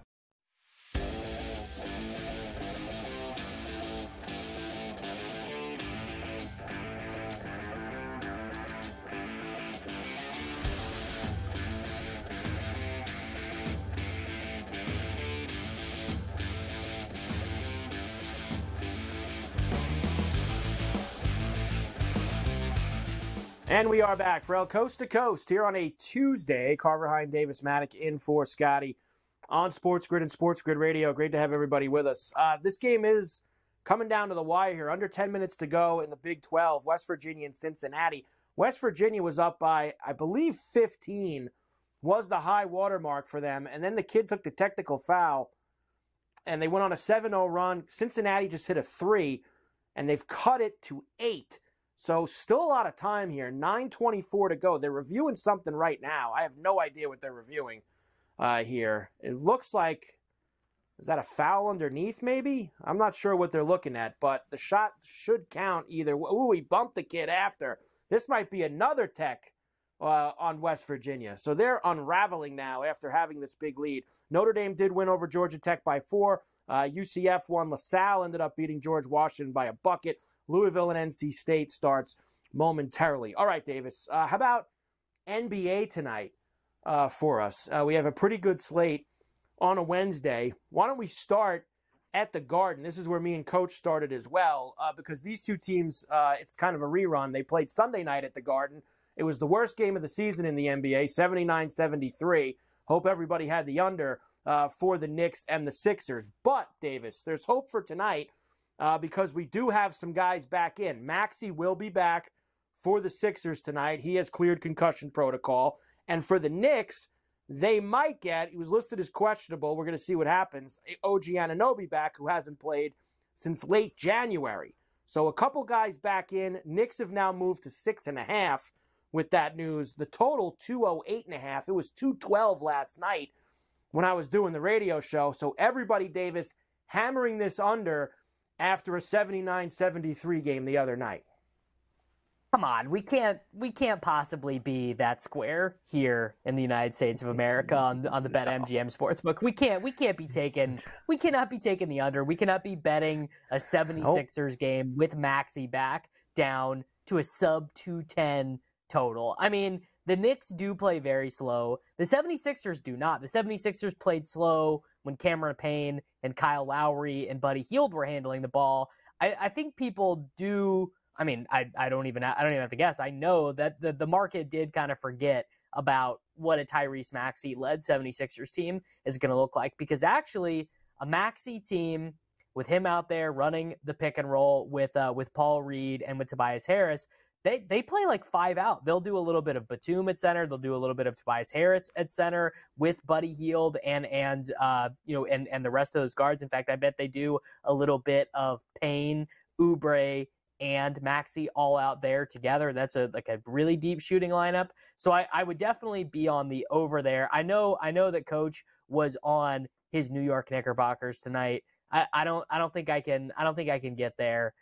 S2: And we are back. Ferrall Coast to Coast here on a Tuesday. Carver Hine, Davis Maddock in for Scotty on SportsGrid and SportsGrid Radio. Great to have everybody with us. This game is coming down to the wire here. Under 10 minutes to go in the Big 12. West Virginia and Cincinnati. West Virginia was up by, I believe, 15 was the high water mark for them. And then the kid took the technical foul, and they went on a 7-0 run. Cincinnati just hit a 3, and they've cut it to 8. So still a lot of time here. 9:24 to go. They're reviewing something right now. I have no idea what they're reviewing here. It looks like, is that a foul underneath maybe? I'm not sure what they're looking at, but the shot should count either. Ooh, he bumped the kid after. This might be another tech on West Virginia. So they're unraveling now after having this big lead. Notre Dame did win over Georgia Tech by 4. UCF won. LaSalle ended up beating George Washington by a bucket. Louisville and NC State starts momentarily. All right, Davis, how about NBA tonight for us? We have a pretty good slate on a Wednesday. Why don't we start at the Garden? This is where me and Coach started as well, because these two teams, it's kind of a rerun. They played Sunday night at the Garden. It was the worst game of the season in the NBA, 79-73. Hope everybody had the under for the Knicks and the Sixers. But, Davis, there's hope for tonight. Because we do have some guys back in. Maxey will be back for the Sixers tonight. He has cleared concussion protocol. And for the Knicks, they might get, he was listed as questionable. We're going to see what happens. OG Anunoby back, who hasn't played since late January. So a couple guys back in. Knicks have now moved to 6.5 with that news. The total, 208.5. It was 212 last night when I was doing the radio show. So everybody, Davis, hammering this under after a 79-73 game the other night.
S3: Come on, we can't possibly be that square here in the United States of America on the BetMGM Sportsbook. We cannot be taking the under. We cannot be betting a 76ers game with Maxey back down to a sub 210 total. I mean, the Knicks do play very slow. The 76ers do not. The 76ers played slow when Cameron Payne and Kyle Lowry and Buddy Hield were handling the ball. I think people do. I mean, I don't even have to guess. I know that the market did kind of forget about what a Tyrese Maxey-led 76ers team is going to look like, because actually a Maxey team with him out there running the pick and roll with Paul Reed and with Tobias Harris, They play like 5 out. They'll do a little bit of Batum at center. They'll do a little bit of Tobias Harris at center with Buddy Hield and the rest of those guards. In fact, I bet they do a little bit of Payne, Oubre, and Maxey all out there together. That's a really deep shooting lineup. So I would definitely be on the over there. I know that Coach was on his New York Knickerbockers tonight. I don't think I can get there.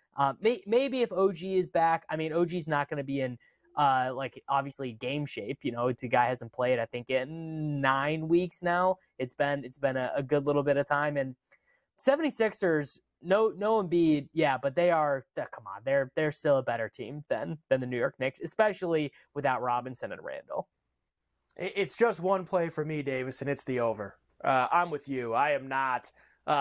S3: Maybe if OG is back. I mean, OG's not going to be in obviously game shape. You know, the guy hasn't played, I think, in 9 weeks now. It's been a good little bit of time. And 76ers, no Embiid, yeah, but they're still a better team than the New York Knicks, especially without Robinson and Randall.
S2: It's just one play for me, Davis, and it's the over. I'm with you. I am not.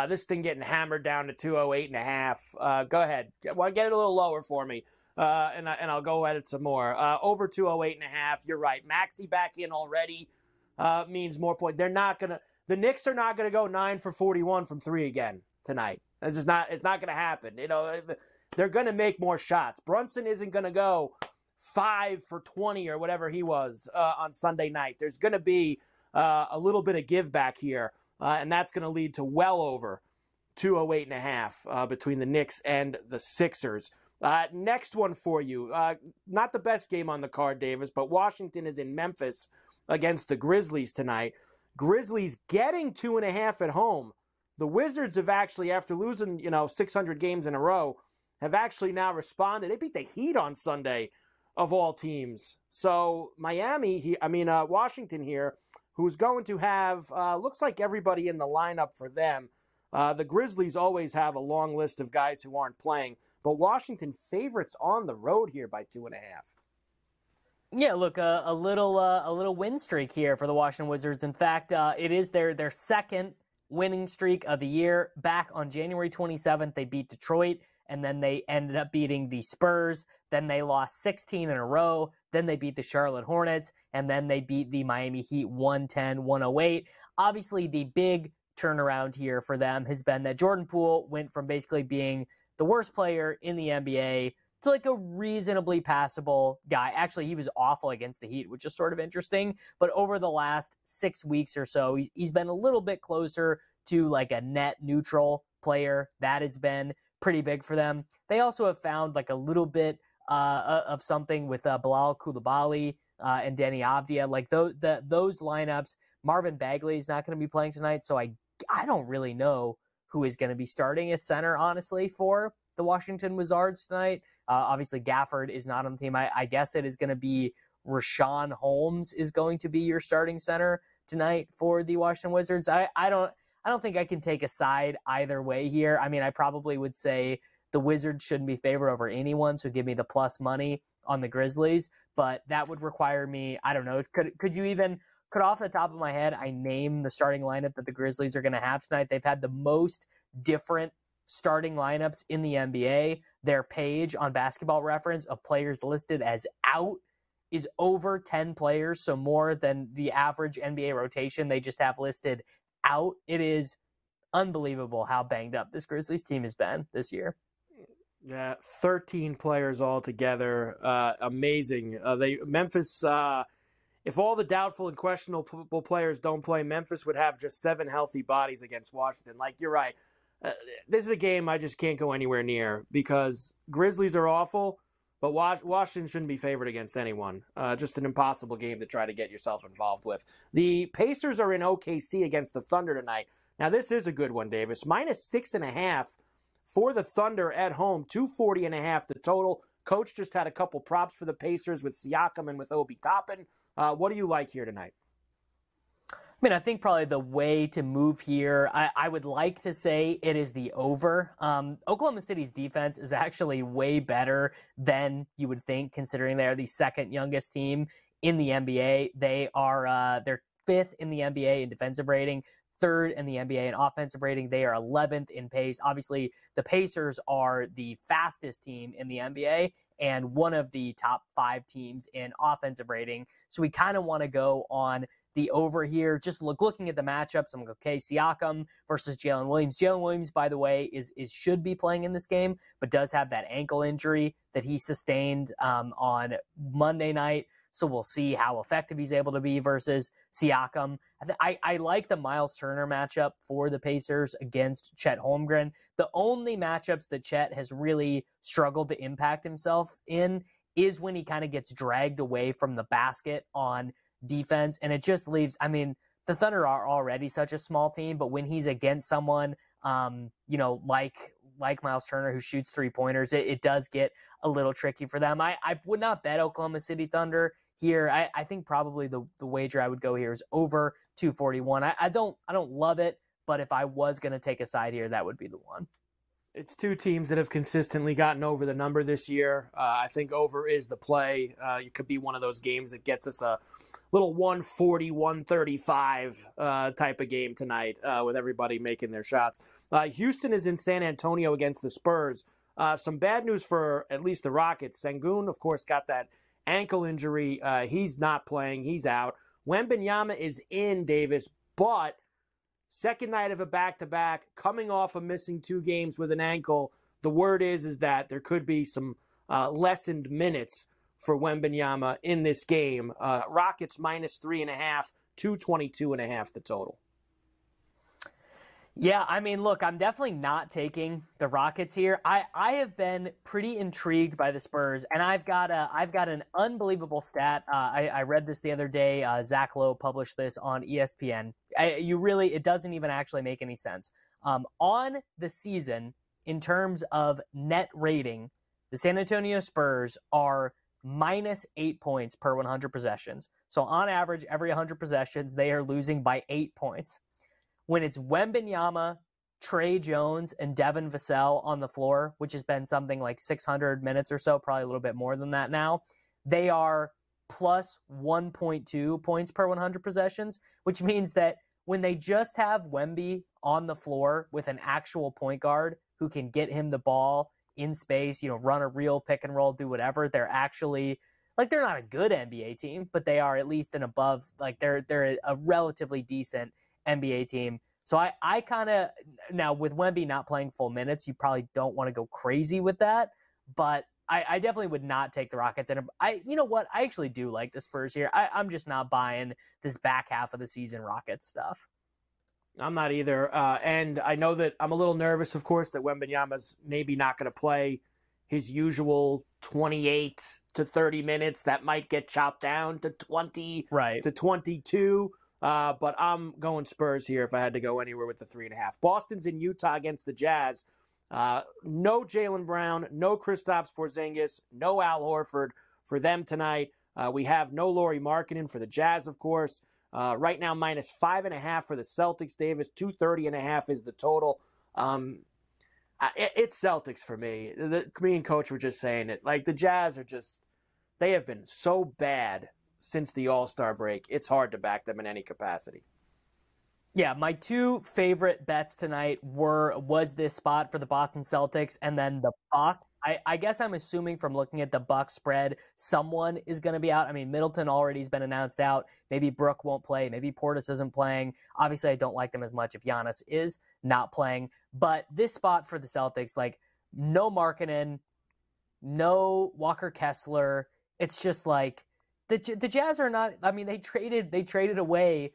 S2: This thing getting hammered down to 208.5. Go ahead. Well, get it a little lower for me, and I'll go at it some more. Over 208.5. You're right. Maxey back in already means more point. The Knicks are not gonna go 9 for 41 from 3 again tonight. It's just not. It's not gonna happen. You know, they're gonna make more shots. Brunson isn't gonna go 5 for 20 or whatever he was on Sunday night. There's going to be a little bit of give back here, and that's going to lead to well over 208.5 between the Knicks and the Sixers. Next one for you. Not the best game on the card, Davis, but Washington is in Memphis against the Grizzlies tonight. Grizzlies getting 2.5 at home. The Wizards have actually, after losing 600 games in a row, have actually now responded. They beat the Heat on Sunday, of all teams. So Washington here, who's going to have, looks like everybody in the lineup for them. The Grizzlies always have a long list of guys who aren't playing, but Washington favorites on the road here by 2.5.
S3: Yeah, look, a little win streak here for the Washington Wizards. In fact, it is their second winning streak of the year. Back on January 27th, they beat Detroit, and then they ended up beating the Spurs. Then they lost 16 in a row. Then they beat the Charlotte Hornets, and then they beat the Miami Heat 110-108. Obviously, the big turnaround here for them has been that Jordan Poole went from basically being the worst player in the NBA to like a reasonably passable guy. Actually, he was awful against the Heat, which is sort of interesting. But over the last 6 weeks or so, he's been a little bit closer to like a net neutral player. That has been pretty big for them. They also have found like a little bit of something with Bilal Coulibaly and Deni Avdija. Like those lineups, Marvin Bagley is not going to be playing tonight, so I don't really know who is going to be starting at center, honestly, for the Washington Wizards tonight. Obviously, Gafford is not on the team. I guess it is going to be Rashawn Holmes is going to be your starting center tonight for the Washington Wizards. I don't think I can take a side either way here. I mean, I probably would say the Wizards shouldn't be favored over anyone, so give me the plus money on the Grizzlies. But that would require me, I don't know, could off the top of my head, I name the starting lineup that the Grizzlies are going to have tonight. They've had the most different starting lineups in the NBA. Their page on Basketball Reference of players listed as out is over 10 players, so more than the average NBA rotation they just have listed out. It is unbelievable how banged up this Grizzlies team has been this year.
S2: Yeah, 13 players altogether. Amazing. Memphis, if all the doubtful and questionable players don't play, Memphis would have just 7 healthy bodies against Washington. Like, you're right. This is a game I just can't go anywhere near because Grizzlies are awful, but Washington shouldn't be favored against anyone. Just an impossible game to try to get yourself involved with. The Pacers are in OKC against the Thunder tonight. Now, this is a good one, Davis. -6.5 for the Thunder at home, 240.5 the total. Coach just had a couple props for the Pacers with Siakam and with Obi Toppin. What do you like here tonight?
S3: I mean, I think probably the way to move here, I would like to say it is the over. Oklahoma City's defense is actually way better than you would think, considering they're the second youngest team in the NBA. They are they're 5th in the NBA in defensive rating, 3rd in the NBA in offensive rating. They are 11th in pace. Obviously, the Pacers are the fastest team in the NBA and one of the top 5 teams in offensive rating. So we kind of want to go on the over here. Just looking at the matchups, I'm like, okay, Siakam versus Jalen Williams. Jalen Williams, by the way, is should be playing in this game, but does have that ankle injury that he sustained on Monday night. So we'll see how effective he's able to be versus Siakam. I like the Miles Turner matchup for the Pacers against Chet Holmgren. The only matchups that Chet has really struggled to impact himself in is when he kind of gets dragged away from the basket on defense, and it just leaves, I mean, the Thunder are already such a small team, but when he's against someone, like Miles Turner who shoots 3-pointers, it does get a little tricky for them. I would not bet Oklahoma City Thunder here. I think probably the wager I would go here is over 241. I don't love it, but if I was going to take a side here, that would be the one.
S2: It's 2 teams that have consistently gotten over the number this year. I think over is the play. It could be one of those games that gets us a little 140, 135 type of game tonight with everybody making their shots. Houston is in San Antonio against the Spurs. Some bad news for at least the Rockets. Sengun, of course, got that ankle injury. He's not playing. He's out. Wembanyama is in, Davis, but second night of a back-to-back, coming off of missing 2 games with an ankle. The word is that there could be some lessened minutes for Wembanyama in this game. Rockets minus 3.5, 222.5 the total.
S3: Yeah, I mean, look, I'm definitely not taking the Rockets here. I have been pretty intrigued by the Spurs, and I've got an unbelievable stat. I read this the other day. Zach Lowe published this on ESPN. It doesn't even actually make any sense. On the season, in terms of net rating, the San Antonio Spurs are minus 8 points per 100 possessions. So on average, every 100 possessions, they are losing by 8 points. When it's Wembanyama, Trey Jones, and Devin Vassell on the floor, which has been something like 600 minutes or so, probably a little bit more than that now, they are plus 1.2 points per 100 possessions, which means that when they just have Wemby on the floor with an actual point guard who can get him the ball in space, run a real pick and roll, do whatever, they're actually, they're not a good NBA team, but they are at least an above, they're a relatively decent NBA team. So I kind of, now with Wemby not playing full minutes, you probably don't want to go crazy with that, but I definitely would not take the Rockets. And you know what? I actually do like the Spurs here. I'm just not buying this back half of the season Rockets stuff.
S2: I'm not either. And I know that I'm a little nervous, of course, that Wembanyama's maybe not going to play his usual 28 to 30 minutes. That might get chopped down to 20 to 22. But I'm going Spurs here if I had to go anywhere with the 3.5. Boston's in Utah against the Jazz. No Jaylen Brown, no Kristaps Porzingis, no Al Horford for them tonight. We have no Lauri Markkanen for the Jazz, of course. Right now, minus 5.5 for the Celtics. Davis, 230.5 is the total. It's Celtics for me. Me and Coach were just saying it. The Jazz are they have been so bad since the All-Star break. It's hard to back them in any capacity.
S3: Yeah, my two favorite bets tonight was this spot for the Boston Celtics and then the Bucks. I guess I'm assuming from looking at the Bucks spread, someone is going to be out. I mean, Middleton already has been announced out. Maybe Brook won't play. Maybe Portis isn't playing. Obviously, I don't like them as much if Giannis is not playing. But this spot for the Celtics, no Markkanen, no Walker Kessler. It's just the Jazz are not. I mean, they traded away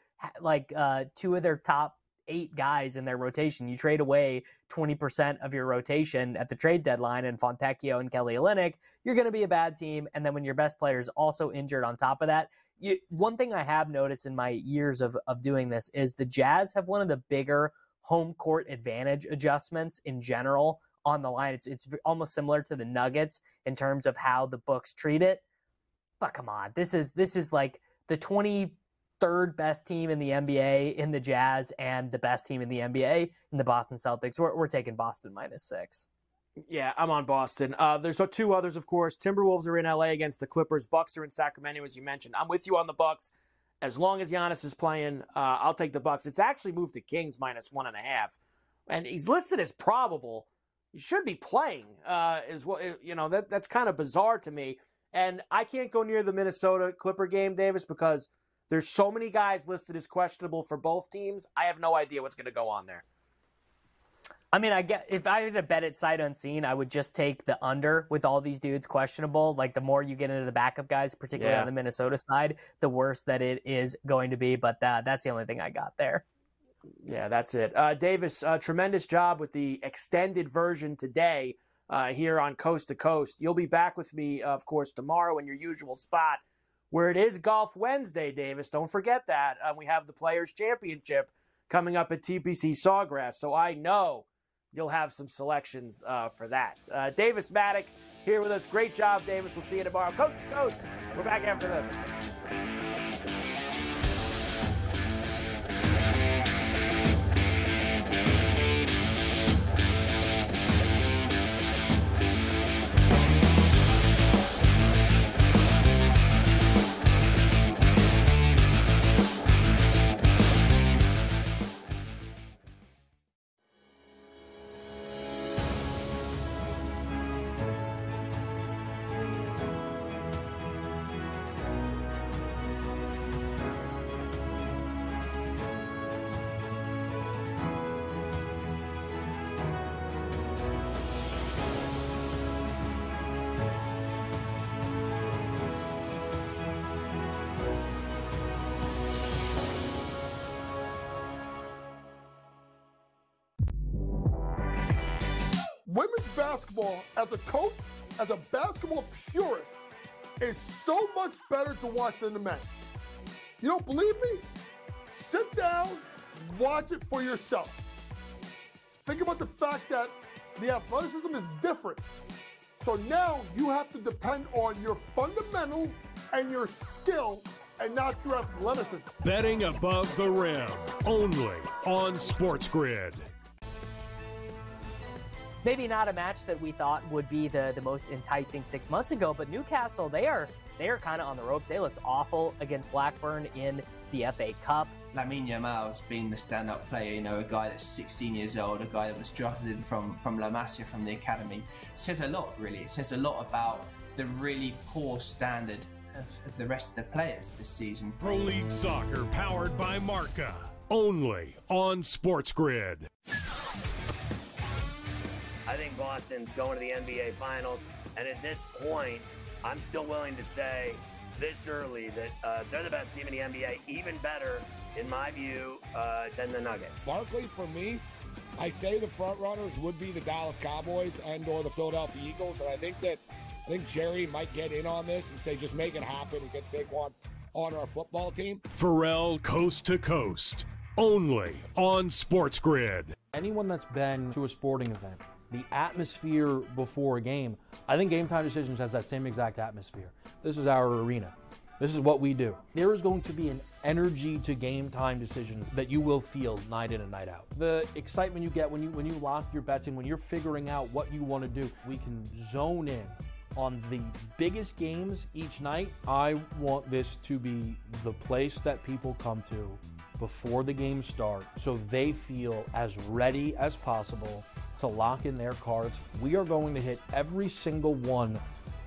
S3: two of their top 8 guys in their rotation. You trade away 20% of your rotation at the trade deadline and Fontecchio and Kelly Olynyk, you're going to be a bad team. And then when your best player is also injured on top of that, one thing I have noticed in my years of doing this is the Jazz have one of the bigger home court advantage adjustments in general on the line. It's almost similar to the Nuggets in terms of how the books treat it. But come on, this is like the 23rd best team in the NBA in the Jazz and the best team in the NBA in the Boston Celtics. We're taking Boston -6.
S2: Yeah, I'm on Boston. There's 2 others, of course. Timberwolves are in LA against the Clippers. Bucks are in Sacramento, as you mentioned. I'm with you on the Bucks. As long as Giannis is playing, I'll take the Bucks. It's actually moved to Kings -1.5, and he's listed as probable. He should be playing. That's kind of bizarre to me. And I can't go near the Minnesota Clipper game, Davis, because there's so many guys listed as questionable for both teams. I have no idea what's going to go on there.
S3: I mean, if I had to bet it sight unseen, I would just take the under with all these dudes questionable. The more you get into the backup guys, particularly on the Minnesota side, the worse that it is going to be. But that's the only thing I got there.
S2: Yeah, that's it. Davis, tremendous job with the extended version today here on Coast to Coast. You'll be back with me, of course, tomorrow in your usual spot where it is Golf Wednesday, Davis. Don't forget that. We have the Players' Championship coming up at TPC Sawgrass, so I know you'll have some selections for that. Davis Maddock here with us. Great job, Davis. We'll see you tomorrow. Coast to Coast. We're back after this.
S4: women's basketball, as a coach, as a basketball purist, is so much better to watch than the men. You don't believe me? Sit down, watch it for yourself. Think about the fact that the athleticism is different. So now you have to depend on your fundamental and your skill and not your athleticism.
S5: Betting above the rim, only on SportsGrid.
S3: Maybe not a match that we thought would be the most enticing 6 months ago, but Newcastle, they are kind of on the ropes. They looked awful against Blackburn in the FA Cup.
S6: Lamine Yamal's been the stand-up player, you know, a guy that's 16 years old, a guy that was drafted in from La Masia, from the academy. It says a lot, really. It says a lot about the really poor standard of the rest of the players this season.
S5: Pro League Soccer, powered by Marca, only on SportsGrid.
S1: I think Boston's going to the NBA Finals, and at this point, I'm still willing to say this early that they're the best team in the NBA, even better, in my view, than the Nuggets.
S7: Barkley, for me, I say the front runners would be the Dallas Cowboys and or the Philadelphia Eagles, and I think Jerry might get in on this and say just make it happen and get Saquon on our football team.
S5: Ferrall coast to coast, only on SportsGrid.
S8: Anyone that's been to a sporting event, the atmosphere before a game, I think Game Time Decisions has that same exact atmosphere. This is our arena. This is what we do. There is going to be an energy to Game Time Decisions that you will feel night in and night out. The excitement you get when you lock your bets in, when you're figuring out what you want to do, we can zone in on the biggest games each night. I want this to be the place that people come to before the games start so they feel as ready as possible to lock in their cards. We are going to hit every single one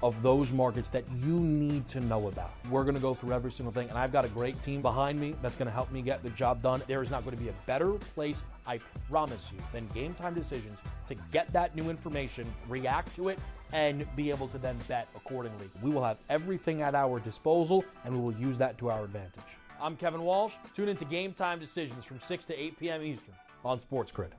S8: of those markets that you need to know about. We're going to go through every single thing, and I've got a great team behind me that's going to help me get the job done. There is not going to be a better place, I promise you, than Game Time Decisions to get that new information, react to it, and be able to then bet accordingly. We will have everything at our disposal, and we will use that to our advantage. I'm Kevin Walsh. Tune into Game Time Decisions from 6 to 8 p.m. Eastern on SportsGrid.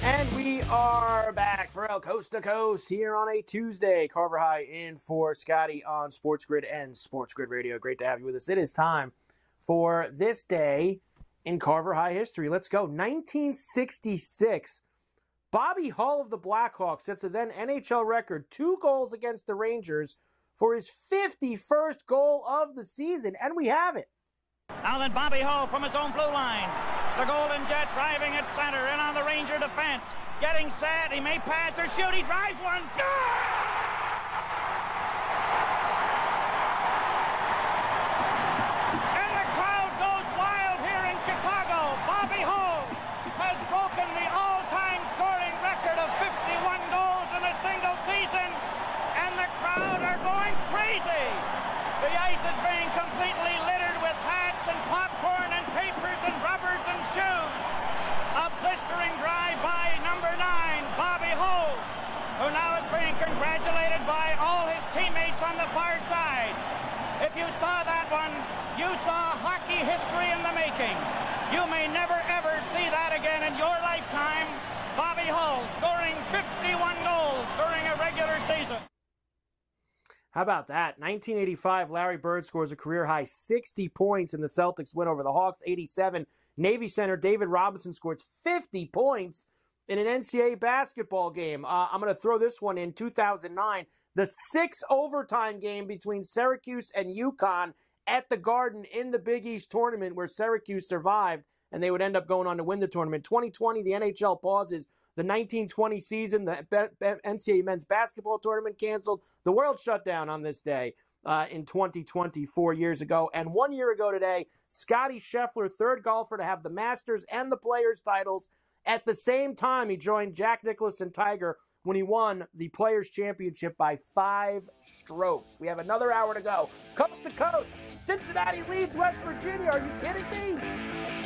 S2: And we are back, Ferrall coast to coast here on a Tuesday. Carver High in for Scotty on SportsGrid and SportsGrid Radio. Great to have you with us. It is time for this day in Carver High history. Let's go. 1966. Bobby Hull of the Blackhawks sets a then NHL record, 2 goals against the Rangers for his 51st goal of the season. And we have it.
S17: Now then, Bobby Hull from his own blue line. The Golden Jet driving at center in on the Ranger defense. Getting set. He may pass or shoot. He drives one. And the crowd goes wild here in Chicago. Bobby Hull has broken the all-time scoring record of 51 goals in a single season. And the crowd are going crazy. The ice is being completely littered with hats and popcorn and papers and rubbers and shoes. A blistering drive by number 9, Bobby Hull, who now is being congratulated by all his teammates on the far side. If you saw that one, you saw hockey history in the making. You may never ever see that again in your lifetime. Bobby Hull scoring 51 goals during a regular season.
S2: How about that? 1985, Larry Bird scores a career-high 60 points in the Celtics win over the Hawks. 87, Navy center David Robinson scores 50 points in an NCAA basketball game. I'm going to throw this one in. 2009, the 6-overtime game between Syracuse and UConn at the Garden in the Big East tournament where Syracuse survived, and they would end up going on to win the tournament. 2020, the NHL pauses the 1920 season. The NCAA men's basketball tournament canceled. The world shut down on this day in 2020, 4 years ago. And 1 year ago today, Scotty Scheffler, third golfer to have the Masters and the Players titles at the same time. He joined Jack Nicklaus and Tiger when he won the Players' Championship by 5 strokes. We have another hour to go. Coast to coast, Cincinnati leads West Virginia. Are you kidding me?